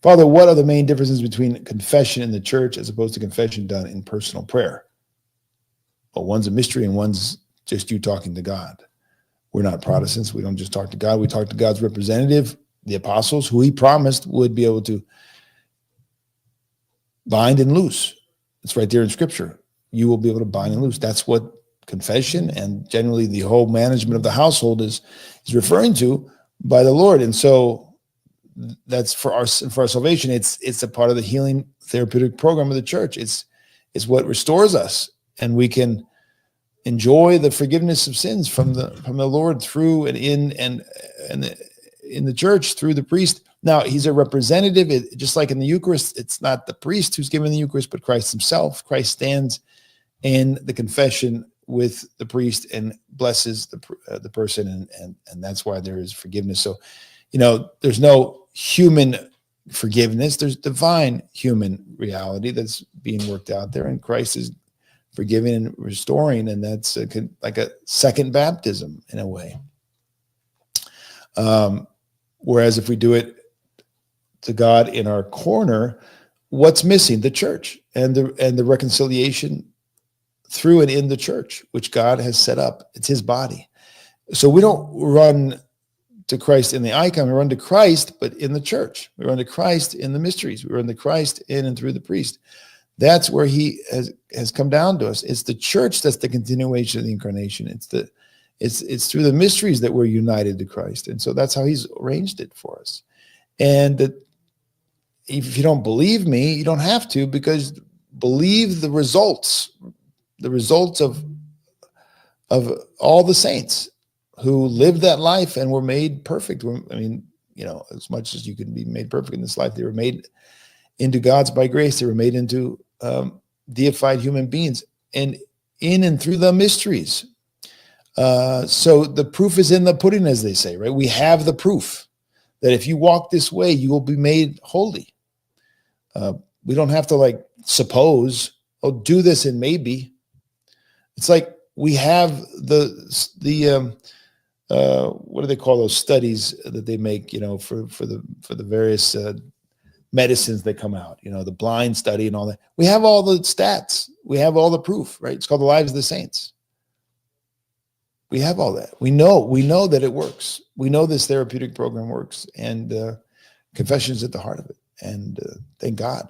Father, what are the main differences between confession in the church as opposed to confession done in personal prayer? Well, one's a mystery and one's just you talking to God. We're not Protestants. We don't just talk to God. We talk to God's representative, the apostles, who he promised would be able to bind and loose. It's right there in Scripture. You will be able to bind and loose. That's what confession and generally the whole management of the household is referring to by the Lord. And so that's for our salvation. It's a part of the healing therapeutic program of the church. It's what restores us, and we can enjoy the forgiveness of sins from the Lord through and in the church through the priest. Now, he's a representative, just like in the Eucharist. It's not the priest who's given the Eucharist, but Christ himself. Christ stands in the confession with the priest and blesses the person, and that's why there is forgiveness. So, there's no human forgiveness. There's divine human reality that's being worked out there, and Christ is forgiving and restoring, and that's like a second baptism in a way. Whereas if we do it to God in our corner, what's missing? The church and the reconciliation through and in the church, which God has set up. It's his body. So we don't run to Christ in the icon. We run to Christ, but in the church. We run to Christ in the mysteries. We run to Christ in and through the priest. That's where he has come down to us. It's the church that's the continuation of the incarnation. It's through the mysteries that we're united to Christ. And so that's how he's arranged it for us. And if you don't believe me, you don't have to, because believe the results of all the saints who lived that life and were made perfect. I mean, as much as you can be made perfect in this life, they were made into gods by grace. They were made into deified human beings, and in and through the mysteries. So the proof is in the pudding, as they say, right? We have the proof that if you walk this way, you will be made holy. We don't have to suppose, do this and maybe. It's like we have the what do they call those studies that they make, for the various medicines that come out, the blind study and all that. We have all the stats. We have all the proof, right? It's called the lives of the saints. We have all that. We know that it works. We know this therapeutic program works, and confession is at the heart of it. And thank God,